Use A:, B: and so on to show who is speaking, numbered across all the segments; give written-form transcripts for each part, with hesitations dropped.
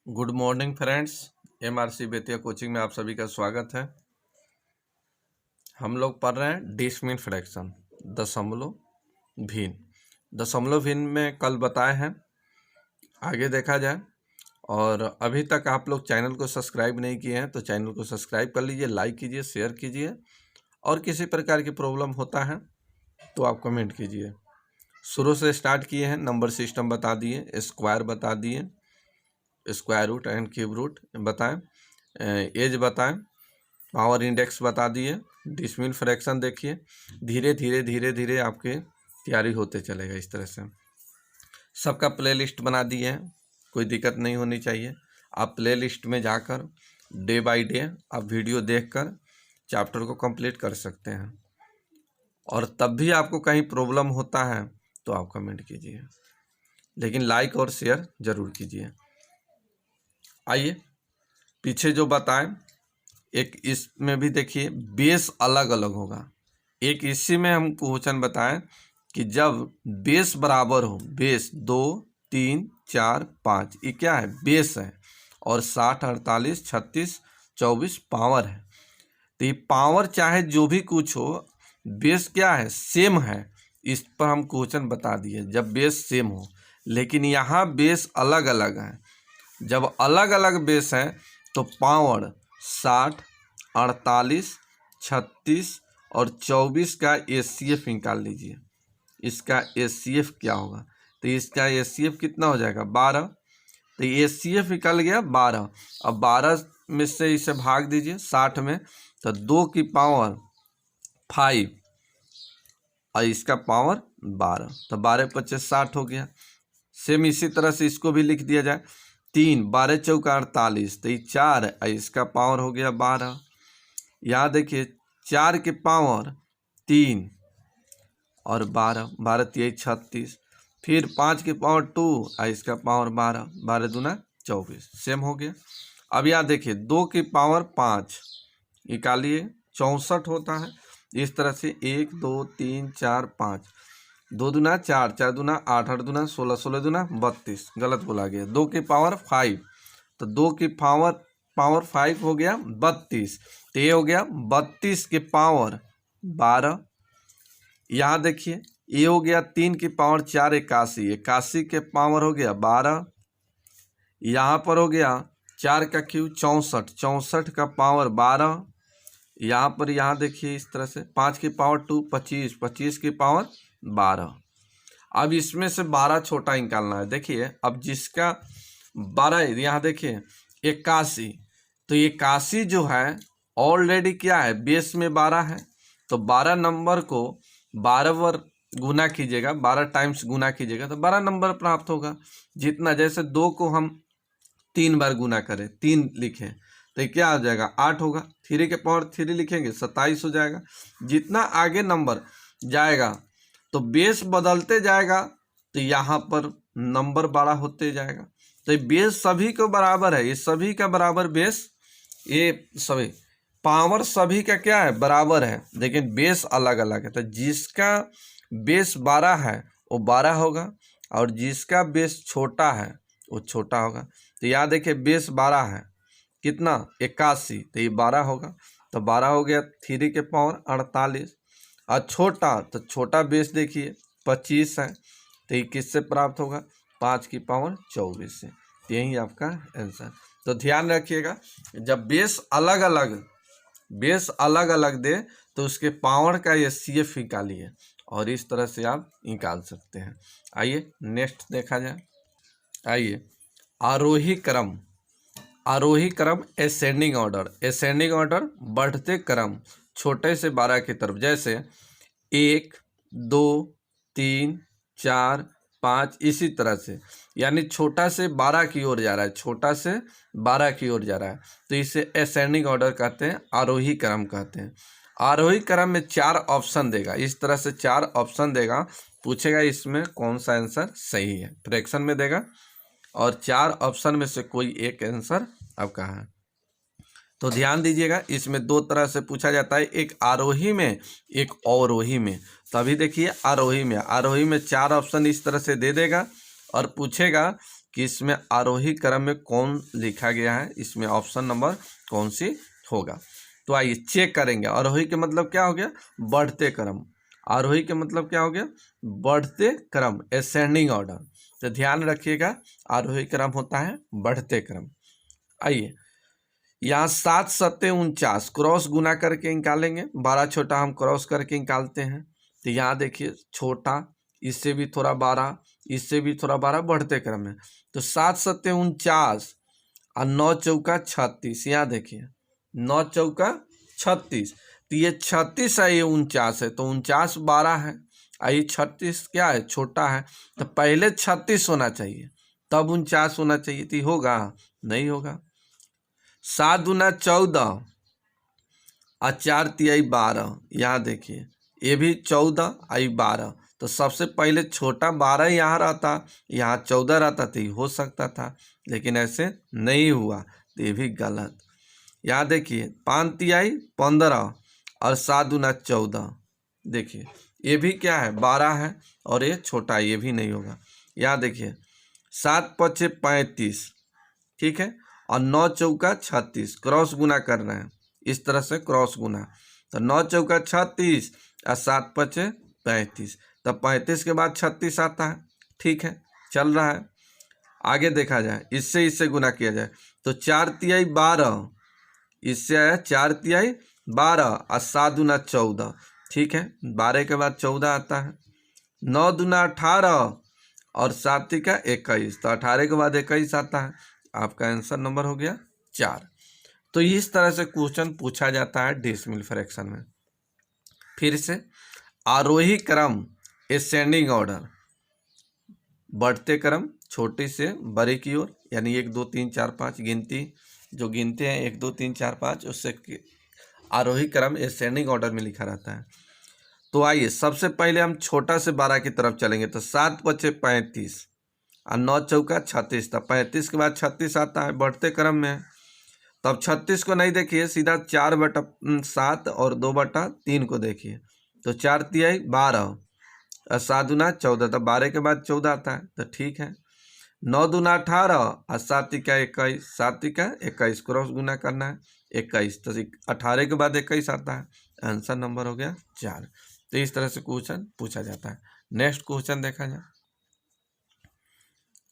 A: Good morning friends. MRC Bettiah coaching में आप सभी का स्वागत है। हम लोग पढ़ रहे हैं डिसमीन फ्रैक्शन, दशमलव भिन्न। दशमलव भिन्न में कल बताए हैं, आगे देखा जाए। और अभी तक आप लोग चैनल को सब्सक्राइब नहीं किए हैं तो चैनल को सब्सक्राइब कर लीजिए, लाइक कीजिए, शेयर कीजिए। और किसी प्रकार की प्रॉब्लम होता है तो आप कमेंट कीजिए। शुरू से स्टार्ट किए हैं, नंबर सिस्टम बता दिए, स्क्वायर बता दिए, square root and cube root बताएं, एज बताएं, पावर इंडेक्स बता दिए, डिसमीन फ्रैक्शन देखिए। धीरे धीरे धीरे धीरे आपके तैयारी होते चलेगा। इस तरह से सबका प्लेलिस्ट बना दिए हैं, कोई दिक्कत नहीं होनी चाहिए। आप प्लेलिस्ट में जाकर डे बाय डे आप वीडियो देखकर चैप्टर को कंप्लीट कर सकते हैं। और तब भी आपको कहीं प्रॉब्लम होता है तो आप कमेंट कीजिए, लेकिन लाइक और शेयर ज़रूर कीजिए। आइए पीछे जो बताएं, एक इसमें भी देखिए बेस अलग अलग होगा। एक इसी में हम क्वेश्चन बताएं कि जब बेस बराबर हो, बेस 2 3 4 5, ये क्या है? बेस है। और 60 48 36 24 पावर है। तो ये पावर चाहे जो भी कुछ हो, बेस क्या है? सेम है। इस पर हम क्वेश्चन बता दिए जब बेस सेम हो। लेकिन यहाँ बेस अलग अलग है। जब अलग अलग बेस हैं तो पावर 60 48 36 और 24 का HCF निकाल लीजिए। इसका HCF क्या होगा? तो इसका HCF कितना हो जाएगा? 12। तो HCF निकल गया 12। अब 12 में से इसे भाग दीजिए 60 में, तो 2 की पावर 5 और इसका पावर 12, तो 12 25 60 हो गया। सेम इसी तरह से इसको भी लिख दिया जाए। 3 12 चौका 48, तो ये 4 है, इसका पावर हो गया 12। यहाँ देखिए 4 के पावर 3 और 12, 12 3 36। फिर 5 के पावर 2 और इसका पावर 12, 12 दूना 24, सेम हो गया। अब यहाँ देखिए 2 की पावर 5 निकालिए, 64 होता है। इस तरह से 1 2 3 4 5, 2 दूना 4, 4 दूना 8, 8 दूना 16, 16 दूना 32, गलत बोला गया। 2 की पावर 5, तो 2 की पावर 5 हो गया 32। तो ये हो गया 32 की पावर 12। यहाँ देखिए ये हो गया 3 की पावर 4 81, 81 के पावर हो गया 12। यहाँ पर हो गया 4 का क्यूब 64, 64 का पावर 12। यहाँ पर यहाँ देखिए इस तरह से 5 की पावर 2 25, 25 की पावर 12। अब इसमें से 12 छोटा निकालना है। देखिए अब जिसका 12, यहाँ देखिए 81, तो 81 जो है ऑलरेडी क्या है? बेस में 12 है। तो 12 नंबर को 12 बार गुना कीजिएगा, 12 टाइम्स गुना कीजिएगा तो 12 नंबर प्राप्त होगा। जितना, जैसे 2 को हम 3 बार गुना करें, 3 लिखें तो क्या हो जाएगा? 8 होगा। 3 के पावर 3 लिखेंगे 27 हो जाएगा। जितना आगे नंबर जाएगा तो बेस बदलते जाएगा, तो यहाँ पर नंबर बड़ा होते जाएगा। तो बेस सभी को बराबर है, ये सभी का बराबर बेस, ये सभी पावर सभी का क्या है? बराबर है, लेकिन बेस अलग अलग है। तो जिसका बेस 12 है वो 12 होगा, और जिसका बेस छोटा है वो छोटा होगा। तो यहाँ देखिए बेस 12 है, कितना? 81, तो ये 12 होगा। तो 12 हो गया 3 के पावर 48। और छोटा, तो छोटा बेस देखिए 25 है, तो ये किससे प्राप्त होगा? 5 की पावर 24 से। तो यही आपका आंसर। तो ध्यान रखिएगा, जब बेस अलग अलग दे तो उसके पावर का HCF निकालिए, और इस तरह से आप निकाल सकते हैं। आइए नेक्स्ट देखा जाए। आइए आरोही क्रम असेंडिंग ऑर्डर बढ़ते क्रम छोटे से 12 की तरफ, जैसे 1 2 3 4 5, इसी तरह से, यानी छोटा से 12 की ओर जा रहा है, छोटा से 12 की ओर जा रहा है, तो इसे असेंडिंग ऑर्डर कहते हैं, आरोही क्रम कहते हैं। आरोही क्रम में 4 ऑप्शन देगा, इस तरह से 4 ऑप्शन देगा, पूछेगा इसमें कौन सा आंसर सही है, फ्रैक्शन में देगा, और 4 ऑप्शन में से कोई एक आंसर आपका है। तो ध्यान दीजिएगा, इसमें 2 तरह से पूछा जाता है, एक आरोही में, एक अवरोही में। तो अभी देखिए आरोही में 4 ऑप्शन इस तरह से दे देगा, और पूछेगा कि इसमें आरोही क्रम में कौन लिखा गया है, इसमें ऑप्शन नंबर कौन सी होगा। तो आइए चेक करेंगे। आरोही के मतलब क्या हो गया, बढ़ते क्रम। आरोही के मतलब क्या हो गया, बढ़ते क्रम, असेंडिंग ऑर्डर। तो ध्यान रखिएगा, आरोही क्रम होता है बढ़ते क्रम। आइए यहाँ 7 सत्ते 49 क्रॉस गुना करके निकालेंगे, बड़ा छोटा हम क्रॉस करके निकालते हैं। तो यहाँ देखिए छोटा, इससे भी थोड़ा 12, इससे भी थोड़ा 12, बढ़ते क्रम में। तो 7 सत्ते 49 और 9 चौका 36। यहाँ देखिए 9 चौका 36, तो ये 36 है, ये 49 है, तो 49 12 है, ये 36 क्या है, छोटा है। तो पहले 36 होना चाहिए तब 49 होना चाहिए, तो होगा नहीं होगा। 7 दूना 14 और 4 तिहाई 12। यहाँ देखिए ये भी 14 और 12, तो सबसे पहले छोटा 12 यहाँ रहता, यहाँ 14 रहता, तो ये हो सकता था, लेकिन ऐसे नहीं हुआ, तो ये भी गलत। यहाँ देखिए 5 तिहाई 15 और 7 दूना 14, देखिए ये भी क्या है, 12 है, और ये छोटा, ये भी नहीं होगा। यहाँ देखिए 7 पचे 35, ठीक है, और 9 चौका 36, क्रॉस गुना कर रहे हैं, इस तरह से क्रॉस गुना। तो 9 चौका 36 और 7 पचे 35, तब 35 के बाद 36 आता है, ठीक है, चल रहा है। आगे देखा जाए, इससे गुना किया जाए तो 4 तिहाई 12, इससे आया 4 तिहाई 12 और 7 दूना 14, ठीक है, 12 के बाद 14 आता है। 9 दूना 18 और 7 तिका 21, तो 18 के बाद 21 आता है। आपका आंसर नंबर हो गया 4। तो इस तरह से क्वेश्चन पूछा जाता है डेसिमल फ्रैक्शन में। फिर से आरोही क्रम, असेंडिंग ऑर्डर, बढ़ते क्रम छोटे से बड़े की ओर, यानी 1 2 3 4 5 गिनती जो गिनते हैं 1 2 3 4 5, उससे आरोही क्रम असेंडिंग ऑर्डर में लिखा रहता है। तो आइए सबसे पहले हम छोटा से 12 की तरफ चलेंगे। तो 7 पचे 35 और 9 चौका 36, तब 35 के बाद 36 आता है, बढ़ते क्रम में। तब 36 को नहीं देखिए, सीधा 4/7 और 2/3 को देखिए, तो 4 तिहाई 12 और 7 दूना 14, तब 12 के बाद 14 आता है, तो ठीक है। 9 दूना 18 और 7 तिका 21, 7 तिका 21, क्रॉस गुना करना है, 21, तो 18 के बाद 21 आता है, आंसर नंबर हो गया 4। तो इस तरह से क्वेश्चन पूछा जाता है। नेक्स्ट क्वेश्चन देखा जाए।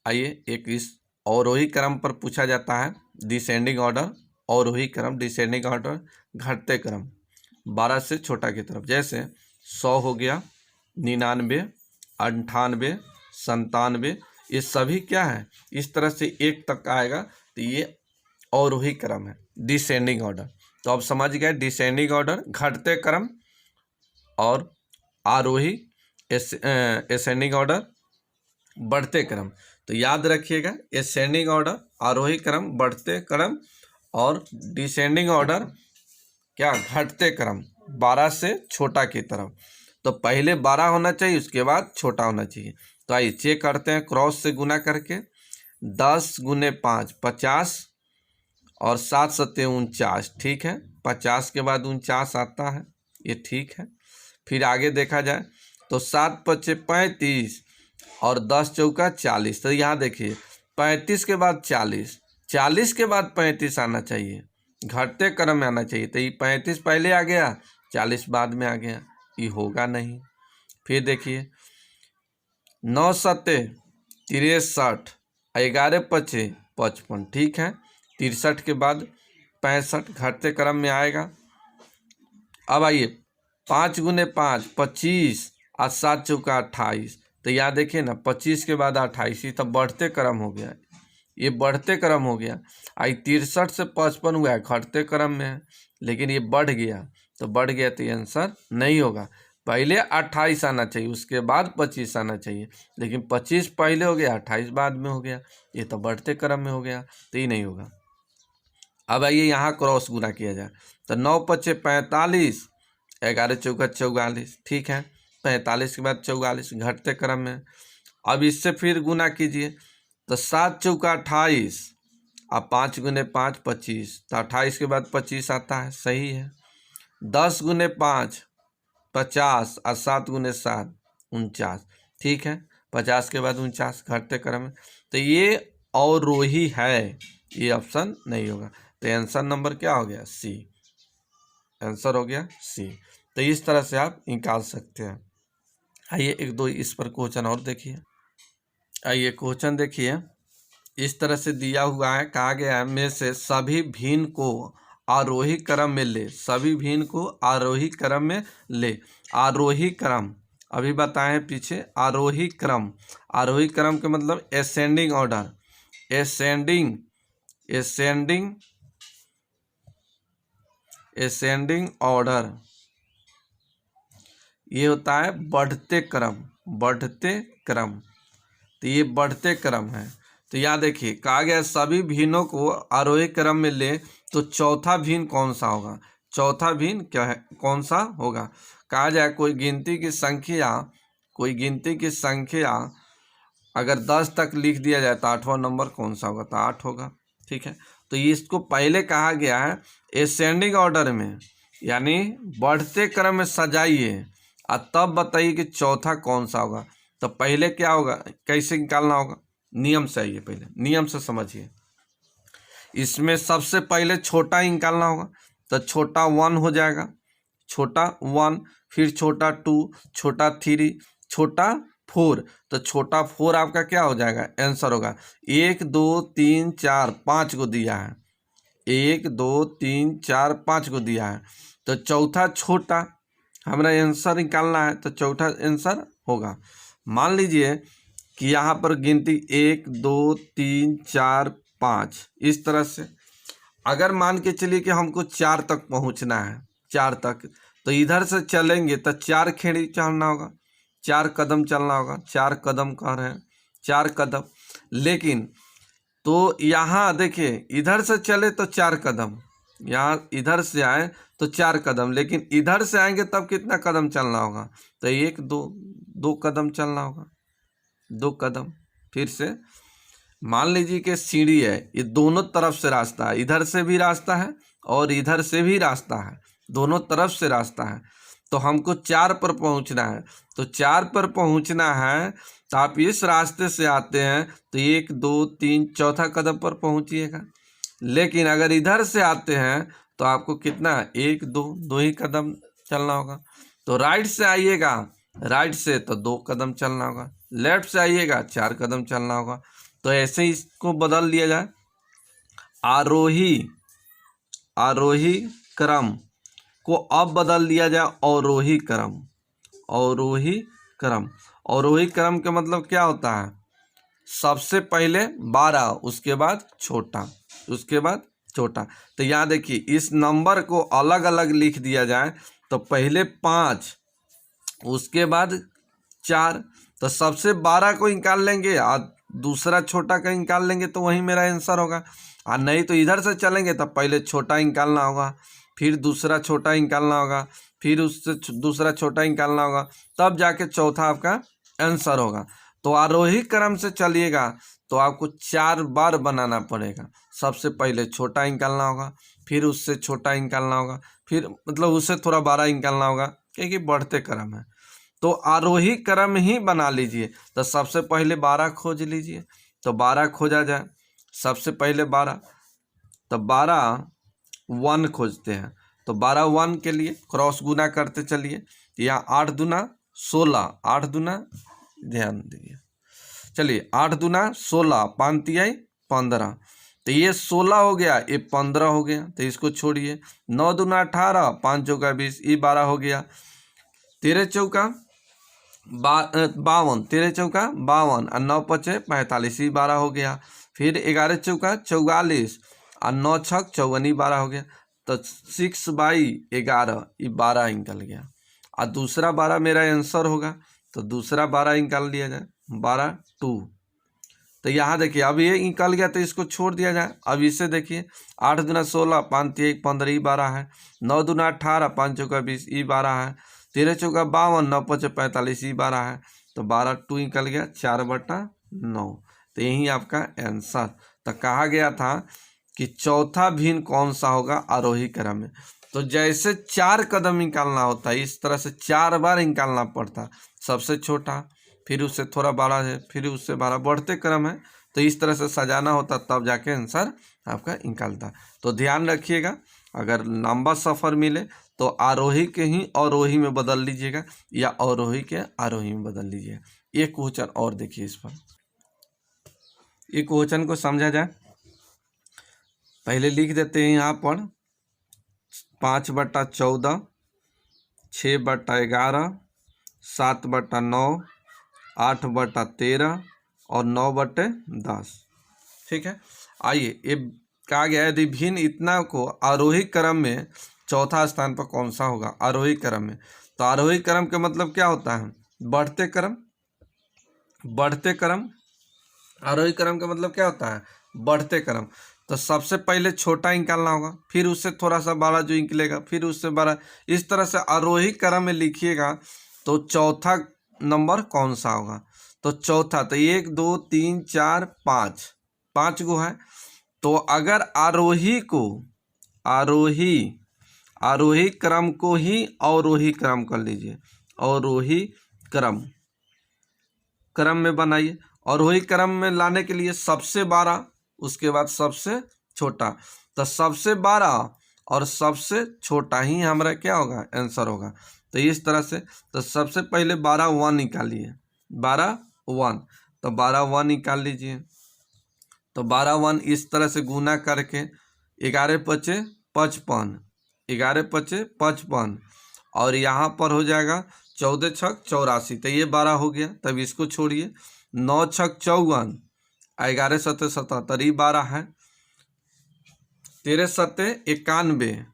A: आइए एक इस अवरोही क्रम पर पूछा जाता है, डिसेंडिंग ऑर्डर, अवरोही क्रम, डिसेंडिंग ऑर्डर, घटते क्रम 12 से छोटा की तरफ। जैसे 100 हो गया, 99, 98, 97, ये सभी क्या है, इस तरह से 1 तक आएगा, तो ये अवरोही क्रम है, डिसेंडिंग ऑर्डर। तो आप समझ गए, डिसेंडिंग ऑर्डर घटते क्रम और आरोही असेंडिंग ऑर्डर बढ़ते क्रम। तो याद रखिएगा, असेंडिंग ऑर्डर आरोही क्रम, बढ़ते क्रम, और डिसेंडिंग ऑर्डर क्या, घटते क्रम 12 से छोटा की तरफ। तो पहले 12 होना चाहिए, उसके बाद छोटा होना चाहिए। तो आइए चेक करते हैं, क्रॉस से गुना करके 10 गुने 5 50 और 7 सत्ते 49, ठीक है, 50 के बाद 49 आता है, ये ठीक है। फिर आगे देखा जाए तो 7 पचे 35 और 10 चौका 40, तो यहाँ देखिए 35 के बाद 40, 40 के बाद 35 आना चाहिए, घटते क्रम में आना चाहिए। तो ये 35 पहले आ गया, 40 बाद में आ गया, ये होगा नहीं। फिर देखिए 9 सत्ते 63, 11 पचे 55, ठीक है, 63 के बाद 65, घटते क्रम में आएगा। अब आइए 5 गुने 5 25 और 7 चौका 28, तो यहाँ देखिए ना 25 के बाद 28, ये तब बढ़ते क्रम हो गया, ये बढ़ते क्रम हो गया। आई 63 से 55 हुआ है, घटते क्रम में है, लेकिन ये बढ़ गया, तो बढ़ गया, तो ये आंसर नहीं होगा। पहले 28 आना चाहिए, उसके बाद 25 आना चाहिए, लेकिन 25 पहले हो गया, 28 बाद में हो गया, ये तो बढ़ते क्रम में हो गया, तो ये नहीं होगा। अब आइए यहाँ क्रॉस गुना किया जाए, तो 9 पचे 45, 11 चौका 44, ठीक है, 45 के बाद 44, घटते क्रम में। अब इससे फिर गुना कीजिए, तो 7 चौका 28 और 5 गुने 5 25, तो 28 के बाद 25 आता है, सही है। 10 गुने 5 50 और 7 गुने 7 49, ठीक है, 50 के बाद 49 घटते क्रम में, तो ये अवरोही है, ये ऑप्शन नहीं होगा। तो आंसर नंबर क्या हो गया? सी। आंसर हो गया सी। तो इस तरह से आप निकाल सकते हैं। आइए एक दो इस पर क्वेश्चन और देखिए। आइए क्वेश्चन देखिए, इस तरह से दिया हुआ है, कहा गया है में से सभी भिन्न को आरोही क्रम में ले, सभी भिन्न को आरोही क्रम में ले। आरोही क्रम अभी बताए हैं पीछे, आरोही क्रम, आरोही क्रम के मतलब ascending order, ascending ascending ascending order, ये होता है बढ़ते क्रम, बढ़ते क्रम। तो ये बढ़ते क्रम है। तो यहाँ देखिए कहा गया सभी भिन्नों को आरोही क्रम में ले, तो चौथा भिन्न कौन सा होगा? चौथा भिन्न क्या है, कौन सा होगा? कहा जाए कोई गिनती की संख्या, कोई गिनती की संख्या अगर 10 तक लिख दिया जाए तो 8वां नंबर कौन सा होगा? तो 8 होगा। ठीक है, तो इसको पहले कहा गया है एसेंडिंग ऑर्डर में, यानी बढ़ते क्रम में सजाइए और तब बताइए कि चौथा कौन सा होगा। तो पहले क्या होगा, कैसे निकालना होगा? नियम से आइए, पहले नियम से समझिए। इसमें सबसे पहले छोटा ही निकालना होगा, तो छोटा 1 हो जाएगा, छोटा 1, फिर छोटा 2, छोटा 3, छोटा 4। तो छोटा 4 आपका क्या हो जाएगा? आंसर होगा। 1 2 3 4 5 को दिया है, 1 2 3 4 5 को दिया है, तो चौथा छोटा हमारा आंसर निकालना है, तो चौथा आंसर होगा। मान लीजिए कि यहाँ पर गिनती 1 2 3 4 5 इस तरह से, अगर मान के चलिए कि हमको 4 तक पहुँचना है, 4 तक, तो इधर से चलेंगे तो 4 खेड़ी चढ़ना होगा, 4 कदम चलना होगा, 4 कदम कह रहे हैं, 4 कदम। लेकिन तो यहाँ देखिए इधर से चले तो 4 कदम, यहाँ इधर से आए तो 4 कदम, लेकिन इधर से आएंगे तब कितना कदम चलना होगा? तो 1 2 कदम चलना होगा, 2 कदम। फिर से मान लीजिए कि सीढ़ी है, ये दोनों तरफ से रास्ता है, इधर से भी रास्ता है और इधर से भी रास्ता है, दोनों तरफ से रास्ता है। तो हमको 4 पर पहुंचना है, तो 4 पर पहुंचना है तो आप इस रास्ते से आते हैं तो 1 2 3 चौथा कदम पर पहुंचिएगा। लेकिन अगर इधर से आते हैं तो आपको कितना, 1 2 ही कदम चलना होगा। तो राइट से आइएगा, राइट से तो 2 कदम चलना होगा, लेफ्ट से आइएगा 4 कदम चलना होगा। तो ऐसे ही इसको बदल लिया जाए, आरोही क्रम को अब बदल दिया जाए अवरोही क्रम, अवरोही क्रम। अवरोही क्रम का मतलब क्या होता है? सबसे पहले 12, उसके बाद छोटा, उसके बाद छोटा। तो यहाँ देखिए इस नंबर को अलग अलग लिख दिया जाए, तो पहले 5, उसके बाद 4, तो सबसे 12 को निकाल लेंगे और दूसरा छोटा का निकाल लेंगे, तो वही मेरा आंसर होगा। और नहीं तो इधर से चलेंगे तब पहले छोटा निकालना होगा, फिर दूसरा छोटा निकालना होगा, फिर उससे दूसरा छोटा निकालना होगा, तब जाके चौथा आपका आंसर होगा। तो आरोही क्रम से चलिएगा तो आपको 4 बार बनाना पड़ेगा। सबसे पहले छोटा निकालना होगा, फिर उससे छोटा निकालना होगा, फिर मतलब उससे थोड़ा बड़ा निकालना होगा, क्योंकि बढ़ते क्रम है। तो आरोही क्रम ही बना लीजिए। तो सबसे पहले 12 खोज लीजिए, तो 12 खोजा जाए, सबसे पहले 12, तो 12 1 खोजते हैं, तो 12 1 के लिए क्रॉस गुना करते चलिए। तो यहाँ 8 दूना 16, 8 दूना, ध्यान दीजिए, चलिए 8 दूना 16, 5 तिहाई 15, तो ये 16 हो गया, ये 15 हो गया, तो इसको छोड़िए। 9 दूना 18, 5 चौका 20, ये 12 हो गया। 13 चौका 52, 13 चौका 52 और 9 पचे 45, ये 12 हो गया। फिर 11 चौका 44 और 9 छक 54, 12 हो गया। तो 6/11 ये 12 निकल गया, और दूसरा 12 मेरा आंसर होगा। तो दूसरा 12 निकाल दिया जाए, 12 2। तो यहाँ देखिए अब ये निकल गया, तो इसको छोड़ दिया जाए। अब इसे देखिए, 8 दूना 16, 5 तिहाई 15, ये 12 है। 9 दूना 18, 5 चौका 20, ये 12 है। 13 चौका 52, 9 पचे 45, ये 12 है। तो 12 2 निकल गया, 4/9। तो यही आपका आंसर। तो कहा गया था कि चौथा भिन्न कौन सा होगा आरोही क्रम में। तो जैसे 4 कदम निकालना होता है, इस तरह से 4 बार निकालना पड़ता। सबसे छोटा, फिर उससे थोड़ा बड़ा है, फिर उससे बड़ा, बढ़ते क्रम है। तो इस तरह से सजाना होता तब जाके आंसर आपका निकलता। तो ध्यान रखिएगा, अगर लंबा सफ़र मिले तो आरोही के ही अवरोही में बदल लीजिएगा या अवरोही के आरोही में बदल लीजिएगा। एक क्वेश्चन और देखिए इस पर, ये क्वेश्चन को समझा जाए। पहले लिख देते हैं यहाँ पर 5/14, 6/11, 7/9, 8/13 और 9/10। ठीक है, आइए ये कहा गया है यदि भिन्न इतना को आरोही क्रम में चौथा स्थान पर कौन सा होगा आरोही क्रम में। तो आरोही क्रम का मतलब क्या होता है, बढ़ते क्रम। बढ़ते क्रम, आरोही क्रम का मतलब क्या होता है, बढ़ते क्रम। तो सबसे पहले छोटा निकालना होगा, फिर उससे थोड़ा सा बड़ा जो निकलेगा, फिर उससे बड़ा, इस तरह से आरोही क्रम में लिखिएगा। तो चौथा नंबर कौन सा होगा, तो चौथा, तो 1 2 3 4 5, 5 गो है। तो अगर आरोही को आरोही क्रम को ही अवरोही क्रम कर लीजिए, अवरोही क्रम में बनाइए। अवरोही क्रम में लाने के लिए सबसे बड़ा, उसके बाद सबसे छोटा, तो सबसे बड़ा और सबसे छोटा ही हमारा क्या होगा, आंसर होगा। तो इस तरह से, तो सबसे पहले 12 1 निकालिए, 12 1, तो 12 1 निकाल लीजिए। तो 12 1 इस तरह से गुना करके 11 5 55, 11 5 55, और यहाँ पर हो जाएगा 14 6 84। तो ये 12 हो गया, तब इसको छोड़िए। 9 6 54, 11 7 77, ये 12 है। 13 7 91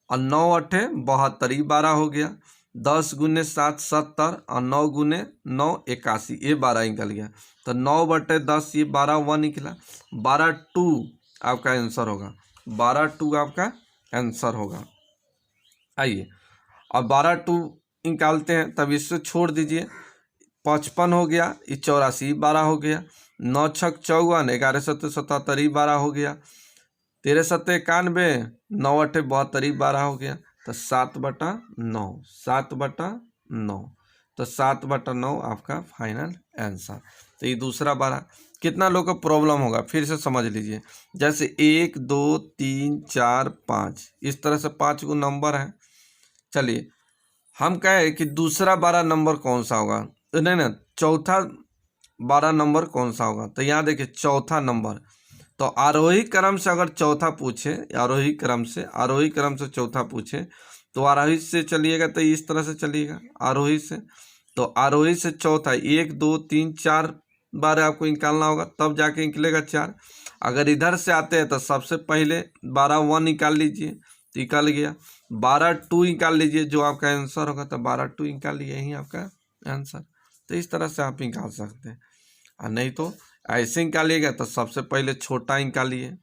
A: और 9 8 72, ये 12 हो गया। 10 गुने 7 70 और 9 गुने 9 81, ये 12 निकल गया। तो 9/10 ये 12 1 निकला। 12 2 आपका आंसर होगा, 12 2 आपका आंसर होगा। आइए अब 12 2 निकालते हैं, तब इससे छोड़ दीजिए। 55 हो गया, ये 84, 12 हो गया। 9 6 54, 11 7 77, 12 हो गया। 13 7 91, 9 8 72, 12 हो गया। तो 7/9, 7/9, तो 7/9 आपका फाइनल आंसर। तो ये दूसरा 12। कितना लोग का प्रॉब्लम होगा फिर से समझ लीजिए। जैसे 1 2 3 4 5, इस तरह से 5 गो नंबर है। चलिए हम कहें कि दूसरा 12 नंबर कौन सा होगा, नहीं ना, चौथा 12 नंबर कौन सा होगा। तो यहाँ देखिए चौथा नंबर, तो आरोही क्रम से अगर चौथा पूछे, आरोही क्रम से चौथा पूछे, तो आरोही से चलिएगा, तो इस तरह से चलिएगा आरोही से। तो आरोही से चौथा 1 2 3 4 बार आपको निकालना होगा, तब जाके निकलेगा 4। अगर इधर से आते हैं तो सबसे पहले 12 1 निकाल लीजिए, तो निकल गया। 12 2 निकाल लीजिए, जो आपका आंसर होगा। तो 12 2 निकाल लिए, यही आपका आंसर। तो इस तरह से आप निकाल सकते हैं। और नहीं तो ऐसे निकालिएगा, तो सबसे पहले छोटा निकालिए,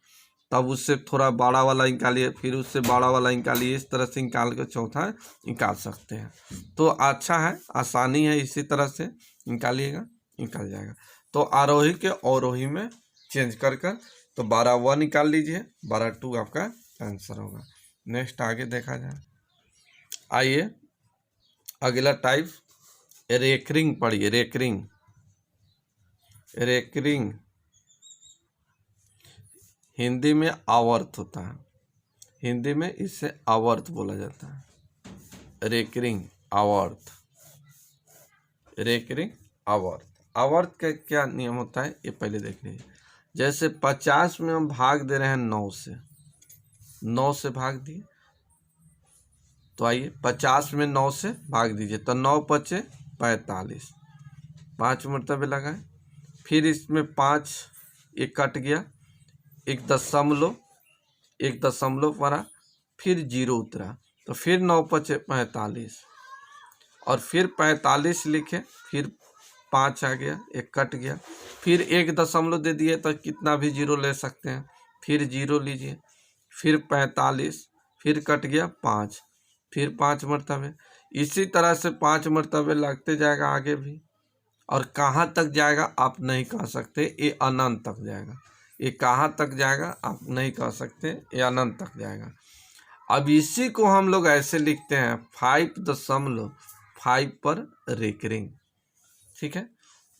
A: तब उससे थोड़ा बड़ा वाला निकालिए, फिर उससे बड़ा वाला निकालिए। इस तरह से निकाल कर चौथा निकाल सकते हैं। तो अच्छा है, आसानी है, इसी तरह से निकालिएगा, निकल जाएगा। तो आरोही के अवरोही में चेंज कर कर, तो 12 1 निकाल लीजिए, 12 2 आपका आंसर होगा। नेक्स्ट आगे देखा जाए। आइए अगला टाइप रेकरिंग पढ़िए। रेकरिंग हिंदी में आवर्त होता है, हिंदी में इससे आवर्त बोला जाता है। रेकरिंग आवर्त, रेकरिंग आवर्त। आवर्त का क्या नियम होता है ये पहले देख लीजिए। जैसे 50 में हम भाग दे रहे हैं 9 से, 9 से भाग दिए, तो आइए 50 में 9 से भाग दीजिए, तो 9 5 45, 5 मरतबे लगाए। फिर इसमें 5 एक कट गया, एक दशमलव पड़ा, फिर 0 उतरा, तो फिर 9 5 45, और फिर 45 लिखे, फिर 5 आ गया, एक कट गया, फिर 1 दशमलव दे दिए, तो कितना भी 0 ले सकते हैं। फिर 0 लीजिए, फिर 45, फिर कट गया 5, फिर 5 मरतबे। इसी तरह से 5 मरतबे लगते जाएगा आगे भी, और कहाँ तक जाएगा आप नहीं कह सकते, ये अनंत तक जाएगा। ये कहाँ तक जाएगा आप नहीं कह सकते, ये अनंत तक जाएगा। अब इसी को हम लोग ऐसे लिखते हैं 5.5 पर रेकरिंग। ठीक है।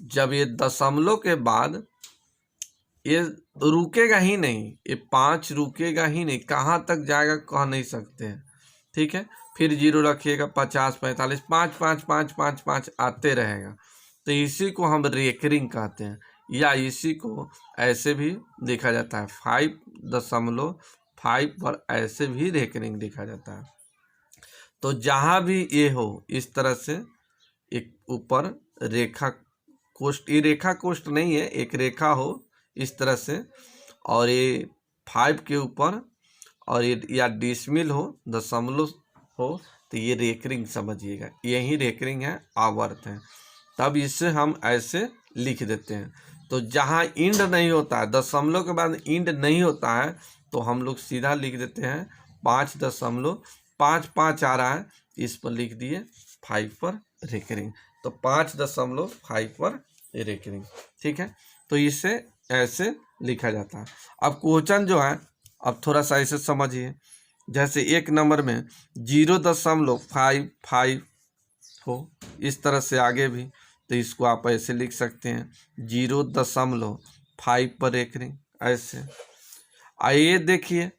A: जब ये दशमलव के बाद ये रुकेगा ही नहीं, ये 5 रुकेगा ही नहीं, कहाँ तक जाएगा कह नहीं सकते हैं, ठीक है। फिर 0 रखिएगा, 50, 45, 5 5 5 5 5 आते रहेगा। तो इसी को हम रेकरिंग कहते हैं, या इसी को ऐसे भी देखा जाता है 5.5 पर ऐसे भी रेकरिंग देखा जाता है। तो जहाँ भी ये हो इस तरह से एक ऊपर रेखा कोष्ठ, ये रेखा कोष्ठ नहीं है, एक रेखा हो इस तरह से, और ये 5 के ऊपर और ये या डिसमिल हो, दशमलव हो, तो ये रेकरिंग समझिएगा, यही रेकरिंग है, आवर्त है। तब इसे हम ऐसे लिख देते हैं। तो जहाँ इंड नहीं होता है, दशमलव के बाद इंड नहीं होता है, तो हम लोग सीधा लिख देते हैं 5.55 आ रहा है, इस पर लिख दिए 5 पर रेकरिंग। तो 5.5 पर रेकरिंग, ठीक है। तो इसे ऐसे लिखा जाता है। अब क्वेश्चन जो है, अब थोड़ा सा ऐसे समझिए, जैसे 1 नंबर में 0.55 हो, इस तरह से आगे भी, तो इसको आप ऐसे लिख सकते हैं 0.5 पर रेकरिंग, ऐसे। आइए देखिए,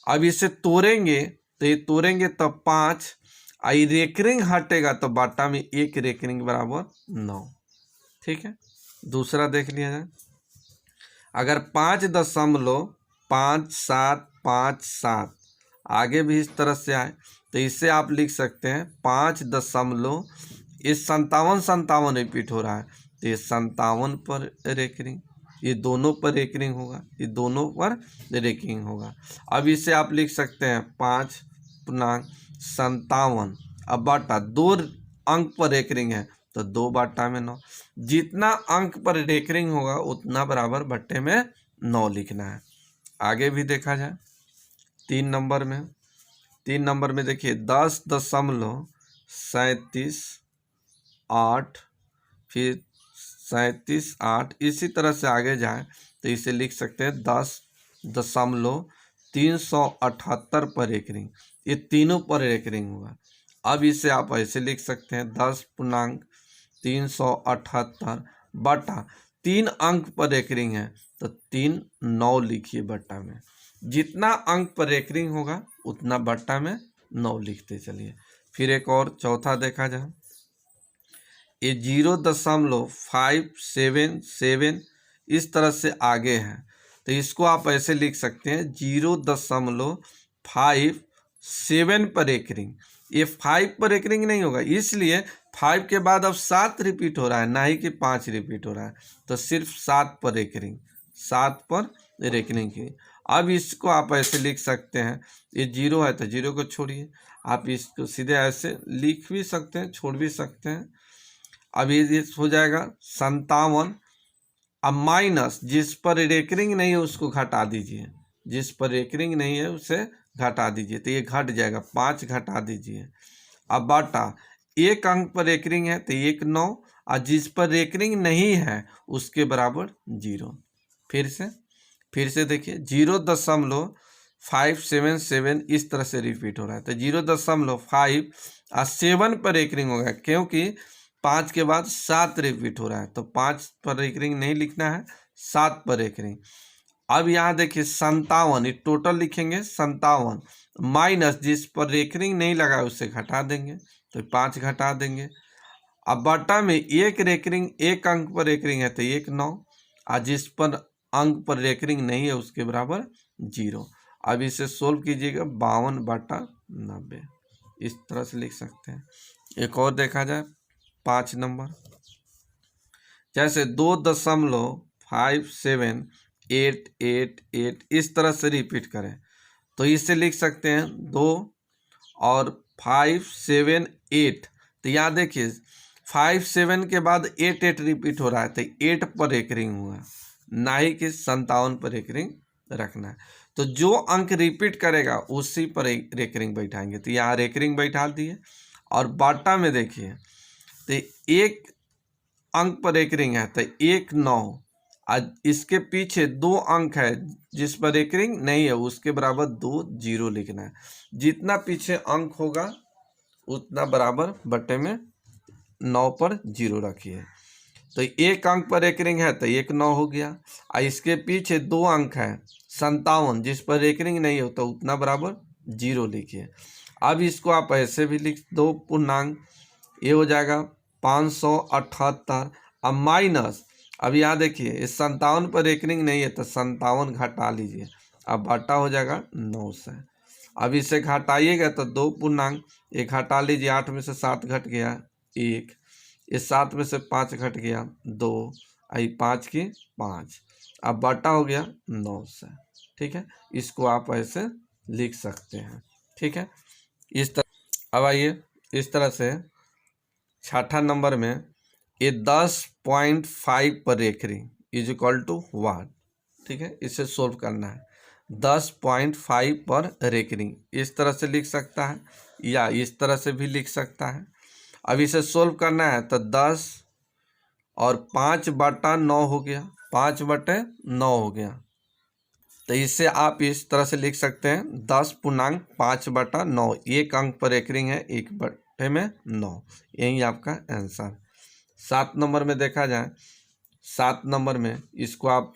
A: अब इसे तोड़ेंगे, तो ये तोड़ेंगे तब 5, आई रेकरिंग हटेगा तो बाटा में 1 रेकरिंग बराबर 9, ठीक है। दूसरा देख लिया जाए, अगर 5.5757 आगे भी इस तरह से आए, तो इसे आप लिख सकते हैं 5. इस 57 रिपीट हो रहा है, तो ये 57 पर रेकरिंग, ये दोनों पर रेकरिंग होगा, ये दोनों पर रेकरिंग होगा। अब इसे आप लिख सकते हैं 5.57, अब बाटा 2 अंक पर रेकरिंग है, तो 2 बाटा में 9, जितना अंक पर रेकरिंग होगा उतना बराबर बट्टे में 9 लिखना है। आगे भी देखा जाए 3 नंबर में, 3 नंबर में देखिए 10.37 फिर 37.8, इसी तरह से आगे जाए तो इसे लिख सकते हैं 10.378 पर रेकरिंग, ये तीनों पर रेकरिंग होगा। अब इसे आप ऐसे लिख सकते हैं 10.378 बटा 3 अंक पर रेकरिंग है, तो 3 9 लिखिए बट्टा में, जितना अंक पर रेकरिंग होगा उतना बट्टा में 9 लिखते चलिए। फिर एक और चौथा देखा जाए, ये 0.577 इस तरह से आगे है, तो इसको आप ऐसे लिख सकते हैं 0.57 पर रेकरिंग। ये 5 पर रेकरिंग नहीं होगा, इसलिए 5 के बाद अब 7 रिपीट हो रहा है, ना ही कि 5 रिपीट हो रहा है, तो सिर्फ 7 पर रेकरिंग, 7 पर रेकरिंग की। अब इसको आप ऐसे लिख सकते हैं, ये 0 है तो 0 को छोड़िए, आप इसको सीधे ऐसे लिख भी सकते हैं, छोड़ भी सकते हैं। अब ये हो जाएगा 57, अब माइनस, जिस पर रेकरिंग नहीं है उसको घटा दीजिए, जिस पर रेकरिंग नहीं है उसे घटा दीजिए, तो ये घट जाएगा, 5 घटा दीजिए। अब बाटा 1 अंक पर रेकरिंग है तो 1 9, और जिस पर रेकरिंग नहीं है उसके बराबर 0। फिर से देखिए 0.577 इस तरह से रिपीट हो रहा है, तो 0.5 और 7 पर रेकरिंग होगा, क्योंकि 5 के बाद 7 रिपीट हो रहा है, तो 5 पर रेकरिंग नहीं लिखना है, 7 पर रेकरिंग। अब यहाँ देखिए 57, ये टोटल लिखेंगे 57 माइनस जिस पर रेकरिंग नहीं लगा है उसे घटा देंगे, तो 5 घटा देंगे। अब बटा में 1 रेकरिंग, 1 अंक पर रेकरिंग है तो 1 9, और जिस पर अंक पर रेकरिंग नहीं है उसके बराबर 0। अब इसे सोल्व कीजिएगा 52/90, इस तरह से लिख सकते हैं। एक और देखा जाए 5 नंबर, जैसे 2.57888 इस तरह से रिपीट करें, तो इसे लिख सकते हैं 2 और 578, तो यहाँ देखिए 57 के बाद 8 रिपीट हो रहा है, तो 8 पर रेकरिंग हुआ, ना ही कि 57 पर रेकरिंग रखना है। तो जो अंक रिपीट करेगा उसी पर रेकरिंग बैठाएंगे, तो यहाँ रेकरिंग बैठा दिए। और बाटा में देखिए तो 1 अंक पर रेकरिंग है तो 1 9, आज इसके पीछे 2 अंक है जिस पर रेकरिंग नहीं है उसके बराबर 2 0 लिखना है, जितना पीछे अंक होगा उतना बराबर बटे में 9 पर 0 रखिए। तो एक अंक पर रेकरिंग है तो 1 9 हो गया। और इसके पीछे 2 अंक है 57, जिस पर रेकरिंग नहीं हो तो उतना बराबर 0 लिखिए। अब इसको आप ऐसे भी लिख दो पूर्णांक, ये हो जाएगा 578। अब माइनस, अब यहाँ देखिए इस 57 पर रेकरिंग नहीं है तो 57 घटा लीजिए, अब बटा हो जाएगा 9 से। अब इसे घटाइएगा तो 2 पूर्णांक, एक घटा लीजिए, 8 में से 7 घट गया 1, इस 7 में से 5 घट गया 2, आई 5 की 5, अब बटा हो गया 9 से। ठीक है, इसको आप ऐसे लिख सकते हैं। ठीक है, इस तरह। अब आइए इस तरह से छठा नंबर में ये 10.5 पर रेकरिंग इज इक्वल टू वाट। ठीक है, इसे सोल्व करना है। 10.5 पर रेकरिंग इस तरह से लिख सकता है या इस तरह से भी लिख सकता है। अब इसे सोल्व करना है तो 10 और 5/9 हो गया, 5/9 हो गया। तो इससे आप इस तरह से लिख सकते हैं 10.5/9। एक अंक पर रेकरिंग है, 1/9। यही आपका आंसर। 7 नंबर में देखा जाए, 7 नंबर में इसको आप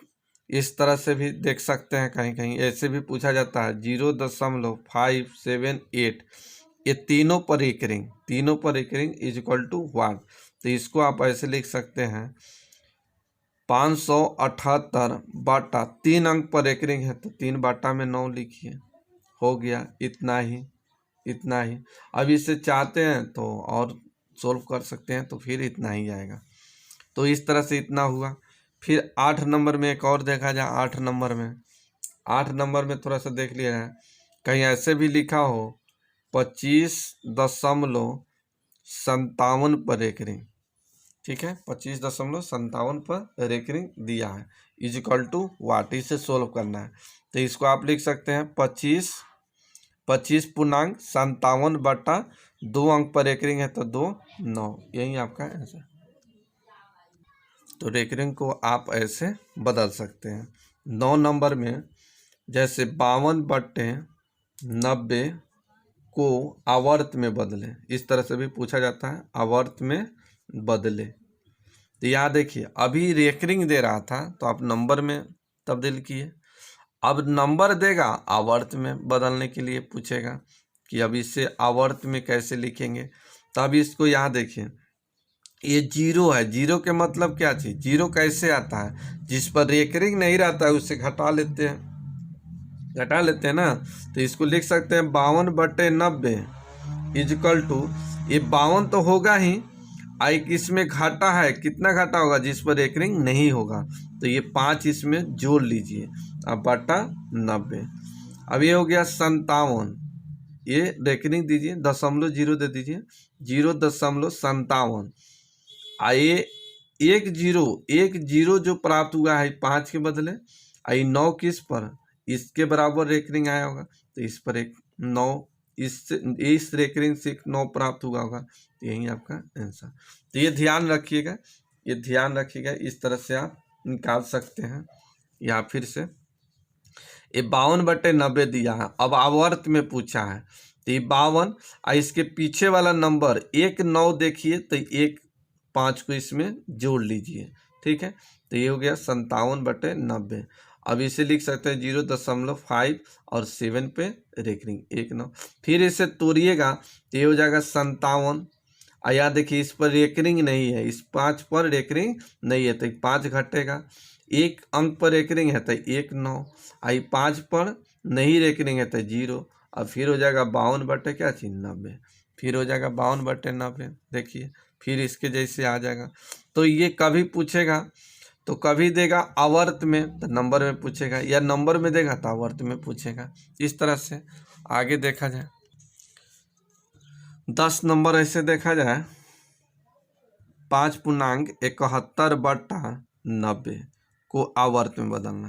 A: इस तरह से भी देख सकते हैं, कहीं कहीं ऐसे भी पूछा जाता है 0.578। ये तीनों पर रेकरिंग इज इक्वल टू 1। तो इसको आप ऐसे लिख सकते हैं 578/3 अंक पर रेकरिंग है तो 3/9 लिखिए, हो गया इतना ही। अब इसे चाहते हैं तो और सोल्व कर सकते हैं, तो फिर इतना ही आएगा। तो इस तरह से इतना हुआ। फिर 8 नंबर में एक और देखा जाए। 8 नंबर में थोड़ा सा देख लिया जाए, कहीं ऐसे भी लिखा हो 25.57 पर रेकरिंग। ठीक है, 25.57 पर रेकरिंग दिया है, इज इक्वल टू वाट। इसे सोल्व करना है तो इसको आप लिख सकते हैं 25.57/2 अंक पर रेकरिंग है तो 2 9। यही आपका आंसर। तो रेकरिंग को आप ऐसे बदल सकते हैं। 9 नंबर में जैसे 52/90 को आवर्त में बदले, इस तरह से भी पूछा जाता है, आवर्त में बदले। तो यहाँ देखिए अभी रेकरिंग दे रहा था तो आप नंबर में तब्दील किए, अब नंबर देगा आवर्त में बदलने के लिए पूछेगा कि अब इसे आवर्त में कैसे लिखेंगे। तो अब इसको यहाँ देखिए, ये 0 है, 0 के मतलब क्या चीज़, 0 कैसे आता है, जिस पर रेकरिंग नहीं रहता है उसे घटा लेते हैं ना। तो इसको लिख सकते हैं 52/90 इज इक्वल टू, ये 52 तो होगा ही, आई इसमें घाटा है, कितना घाटा होगा, जिस पर रेकरिंग नहीं होगा, तो ये 5 इसमें जोड़ लीजिए, अब बटा 90। अब ये हो गया 57, ये रेकरिंग दीजिए, 0.0 दे दीजिए, 0.57। आइए 1 0 जो प्राप्त हुआ है 5 के बदले, आई 9 किस पर, इसके बराबर रेकरिंग आया होगा, तो इस पर एक 9, इस रेकरिंग से 9 प्राप्त हुआ होगा। तो यही आपका आंसर। तो ये ध्यान रखिएगा, इस तरह से आप निकाल सकते हैं। या फिर से ये 52/90 दिया है, अब आवर्त में पूछा है तो ये 52, इसके पीछे वाला नंबर 1 9 देखिए तो 1 5 को इसमें जोड़ लीजिए। ठीक है, तो ये हो गया 57/90। अब इसे लिख सकते हैं 0.5 और 7 पे रेकरिंग 1 9। फिर इसे तोड़िएगा तो ये हो जाएगा 57। या देखिए इस पर रेकरिंग नहीं है, इस 5 पर रेकरिंग नहीं है तो 5 घटेगा, 1 अंक पर रेकरिंग है तो 1 9, आई 5 पर नहीं रेकरिंग है तो 0। अब फिर हो जाएगा 52/90, फिर हो जाएगा 52/90। देखिए फिर इसके जैसे आ जाएगा। तो ये कभी पूछेगा तो कभी देगा आवर्त में तो नंबर में पूछेगा, या नंबर में देगा तो आवर्त में पूछेगा। इस तरह से आगे देखा जाए 10 नंबर ऐसे देखा जाए, 5.71/90 को आवर्त में बदलना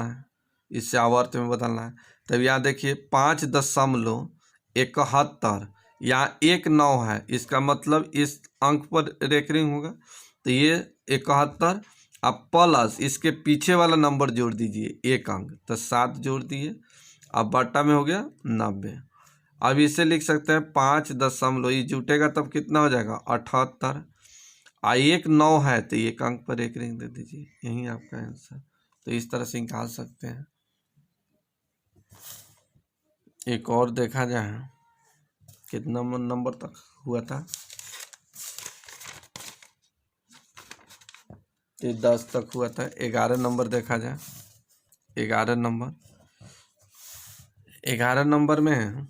A: है, इससे आवर्त में बदलना है। तब यहाँ देखिए 5.71, यहाँ 1 9 है, इसका मतलब इस अंक पर रेकरिंग होगा, तो ये 71। अब प्लस इसके पीछे वाला नंबर जोड़ दीजिए 1 अंक, तो 7 जोड़ दिए, अब बट्टा में हो गया 90। अब इसे लिख सकते हैं 5 दशमलव, ये जुटेगा तब कितना हो जाएगा 78। एक 9 है तो एक अंक पर एक रिंग दे दीजिए, यही आपका आंसर। तो इस तरह से निकाल सकते हैं। एक और देखा जाए कितना नंबर तक हुआ था, ये 10 तक हुआ था। 11 नंबर देखा जाए, 11 नंबर, 11 नंबर में है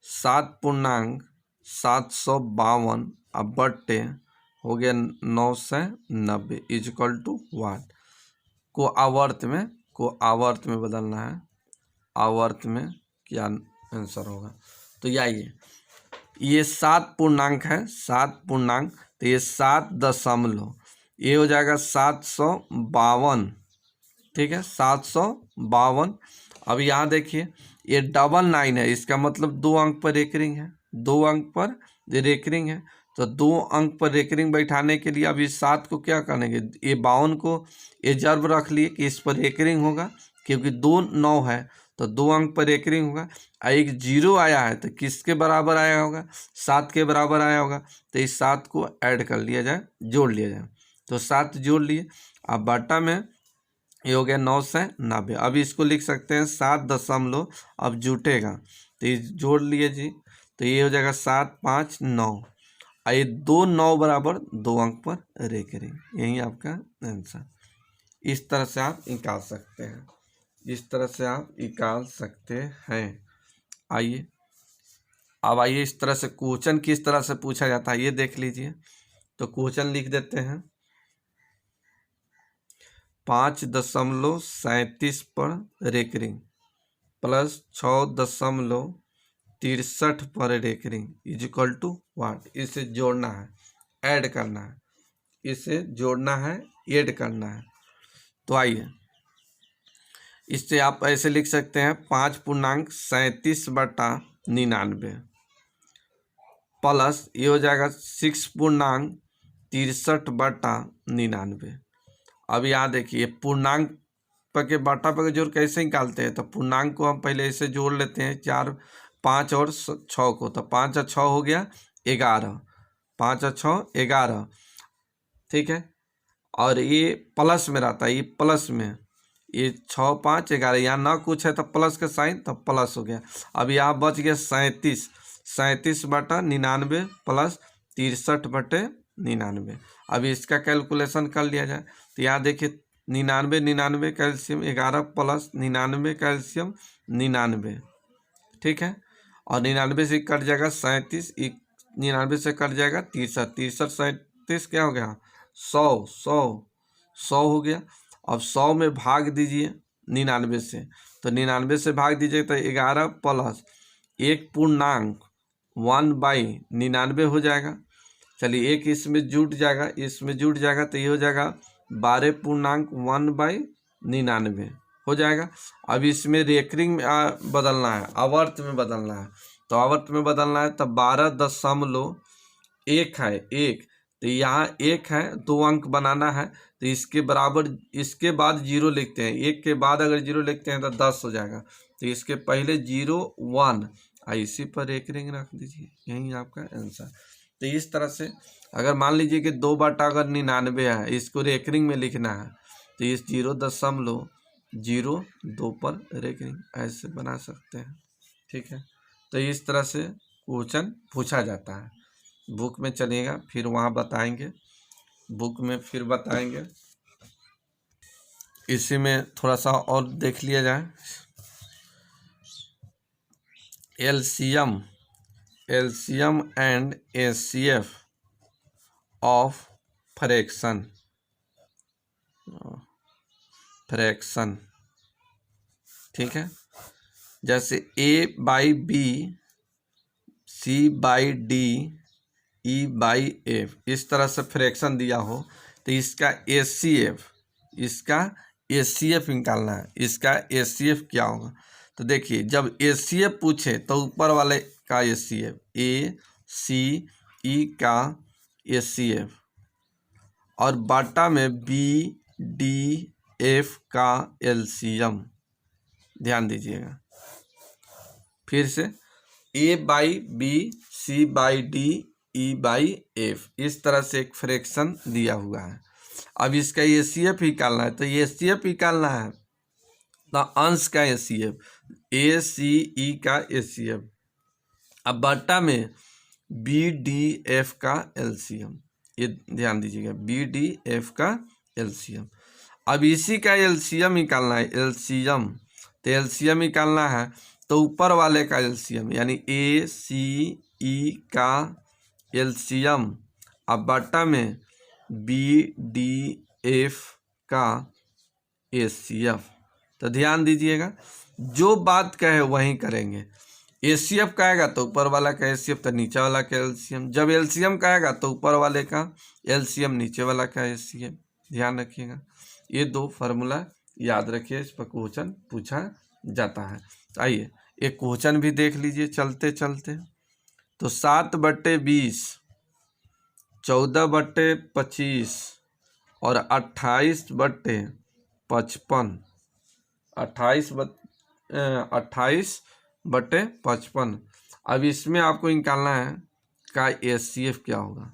A: 7.752 अब बट्टे हो गया 990 इजक्वल टू 1 को आवर्त में बदलना है। आवर्त में क्या आंसर होगा, तो ये 7 पूर्णांक है, 7 पूर्णांक, तो ये 7 दशमलव, ये हो जाएगा 752, ठीक है 752। अब यहाँ देखिए ये 99 है, इसका मतलब 2 अंक पर एक रिंग है, 2 अंक पर एक रिंग है। तो 2 अंक पर एक रिंग बैठाने के लिए अब इस 7 को क्या करेंगे, ये 52 को ये जर्ब रख लिए कि इस पर एक रिंग होगा, क्योंकि 2 9 है तो 2 अंक पर एक रिंग होगा। एक 0 आया है तो किसके बराबर आया होगा, 7 के बराबर आया होगा। तो इस 7 को ऐड कर लिया जाए, जोड़ लिया जाए, तो 7 जोड़ लिए। अब बाटा में ये हो गया 990। अब इसको लिख सकते हैं 7 दशमलव, अब जुटेगा तो ये जोड़ लिए जी, तो ये हो जाएगा 7 5 9, ये 2 9 बराबर 2 अंक पर एक रिंग, यही आपका आंसर। इस तरह से आप निकाल सकते हैं, इस तरह से आप निकाल सकते हैं। आइए अब आइए इस तरह से क्वेश्चन किस तरह से पूछा जाता है ये देख लीजिए। तो क्वेश्चन लिख देते हैं 5.37 पर एक रिंग प्लस 6.63 पर एक रिंग इजिकल टू वाट। इसे जोड़ना है, ऐड करना है, इसे जोड़ना है, ऐड करना है। तो आइए इससे आप ऐसे लिख सकते हैं 5.37/99 प्लस ये हो जाएगा 6.63/99। अब यहाँ देखिए पूर्णांक पर के बाटा पर जोड़ कैसे निकालते हैं, तो पूर्णांक को हम पहले ऐसे जोड़ लेते हैं 4 5 और 6 को, तो 5 और 6 हो गया 11, 5 और 6 11, ठीक है। और ये प्लस में रहता है, ये प्लस में, ये 6 5 11, यहाँ ना कुछ है तो प्लस का साइन, तो प्लस हो गया। अब यहाँ बच गया 37/99 प्लस 63/99। अब इसका कैलकुलेशन कर लिया जाए, तो यहाँ देखिए 99 कैल्शियम 11 प्लस 99 कैल्शियम 99, ठीक है। और 99 से कट जाएगा 37, 99 से कट जाएगा 63, 37 क्या हो गया 100 हो गया। अब 100 में भाग दीजिए 99 से, तो 99 से भाग दीजिए तो 11 प्लस 1/99 हो जाएगा। चलिए एक इसमें जुट जाएगा, इसमें जुट जाएगा, तो ये हो जाएगा 12.1/99 हो जाएगा। अब इसमें रेकरिंग में बदलना है, आवर्त में बदलना है, तो आवर्त में बदलना है तो 12.1 है, एक तो यहाँ 1 है, 2 अंक बनाना है, तो इसके बराबर इसके बाद 0 लिखते हैं, 1 के बाद अगर 0 लिखते हैं तो 10 हो जाएगा। तो इसके पहले 0 1 इसी पर एक रिंग रख दीजिए, यही आपका आंसर। तो इस तरह से अगर मान लीजिए कि 2/99 है, इसको रेकरिंग में लिखना है, तो इस 0.02 पर रेकरिंग ऐसे बना सकते हैं, ठीक है। तो इस तरह से क्वेश्चन पूछा जाता है। बुक में चलिएगा फिर वहाँ बताएंगे, बुक में फिर बताएंगे। इसी में थोड़ा सा और देख लिया जाए, LCM and HCF of fraction, ठीक है। जैसे A/B C/D E/F इस तरह से फ्रैक्शन दिया हो, तो इसका एचसीएफ निकालना है। इसका एचसीएफ क्या होगा, तो देखिए जब एचसीएफ पूछे तो ऊपर वाले का एचसीएफ, ACE का एचसीएफ, और बाटा में BDF का एलसीएम। ध्यान दीजिएगा फिर से, A by B, C by D, E by F, इस तरह से एक फ्रैक्शन दिया हुआ है। अब इसका एचसीएफ निकालना है, तो एचसीएफ निकालना है तो अंश का एचसीएफ, ए सी ई का एचसीएफ, अब बट्टा में बी डी एफ का एलसीएम, ये ध्यान दीजिएगा, बी डी एफ का एलसीएम। अब इसी का एलसीएम निकालना है, एलसीएम, तो एलसीएम निकालना है तो ऊपर वाले का एलसीएम यानी ए सी ई का एलसीएम, अब बट्टा में बी डी एफ का एचसीएफ। तो ध्यान दीजिएगा, जो बात कहे वही करेंगे। एचसीएफ कहेगा तो ऊपर वाला का एचसीएफ, तो नीचे वाला का एलसीएम। जब एलसीएम कहेगा तो ऊपर वाले का एलसीएम, नीचे वाला का एचसीएफ। ध्यान रखिएगा, ये दो फार्मूला याद रखिए, इस पर क्वेश्चन पूछा जाता है। आइए एक क्वेश्चन भी देख लीजिए चलते चलते। तो 7/20, 14/25 और 28/55, 28/55। अब इसमें आपको निकालना है का एचसीएफ क्या होगा,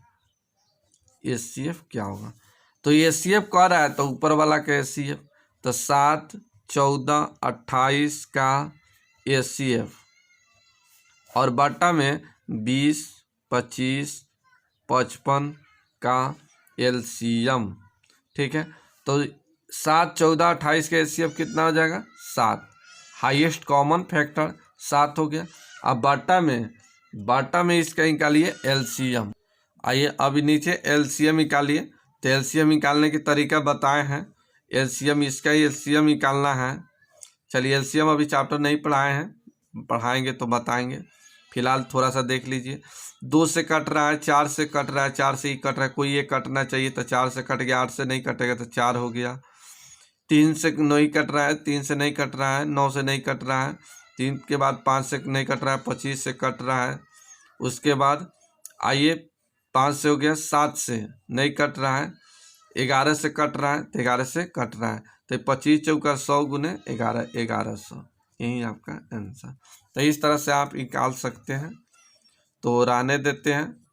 A: एचसीएफ क्या होगा। तो एचसीएफ कह रहा है तो ऊपर वाला का एचसीएफ, तो 7, 14, 28 का एचसीएफ और बट्टा में 20, 25, 55 का एलसीएम। ठीक है, तो 7, 14, 28 का एचसीएफ कितना हो जाएगा, 7, हाईएस्ट कॉमन फैक्टर 7 हो गया। अब बाटा में इसका निकालिए एलसीएम। आइए अब नीचे एलसीएम निकालिए, तो एलसीएम निकालने के तरीका बताए हैं। एलसीएम, इसका ही एलसीएम निकालना है। चलिए एलसीएम अभी चैप्टर नहीं पढ़ाए हैं, पढ़ाएंगे तो बताएंगे, फिलहाल थोड़ा सा देख लीजिए। 2 से कट रहा है, 4 से कट रहा है, 4 से ही कट रहा है, कोई ये कटना चाहिए तो 4 से कट गया, 8 से नहीं कटेगा तो 4 हो गया। 3 से नहीं कट रहा है, 3 से नहीं कट रहा है, 9 से नहीं कट रहा है, 3 के बाद 5 से नहीं कट रहा है, 25 से कट रहा है। उसके बाद आइए 5 से हो गया, 7 से नहीं कट रहा है, 11 से कट रहा है, तो 11 से कट रहा है, तो 25 चौका 100 गुने 11, 1100, यही आपका आंसर। तो इस तरह से आप निकाल सकते हैं। तो रहने देते हैं,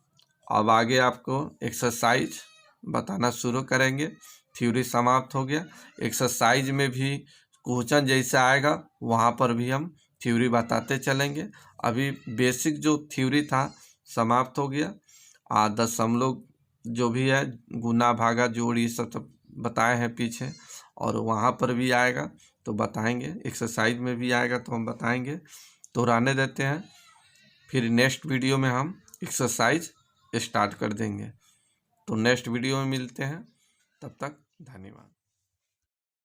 A: अब आगे आपको एक्सरसाइज बताना शुरू करेंगे। थ्योरी समाप्त हो गया, एक्सरसाइज में भी क्वेश्चन जैसा आएगा वहाँ पर भी हम थ्योरी बताते चलेंगे। अभी बेसिक जो थ्योरी था समाप्त हो गया। दशमलव जो भी है, गुना भागा जोड़, ये सब बताए हैं पीछे, और वहाँ पर भी आएगा तो बताएंगे, एक्सरसाइज में भी आएगा तो हम बताएंगे। तो रहने देते हैं, फिर नेक्स्ट वीडियो में हम एक्सरसाइज स्टार्ट कर देंगे। तो नेक्स्ट वीडियो में मिलते हैं, तब तक धन्यवाद।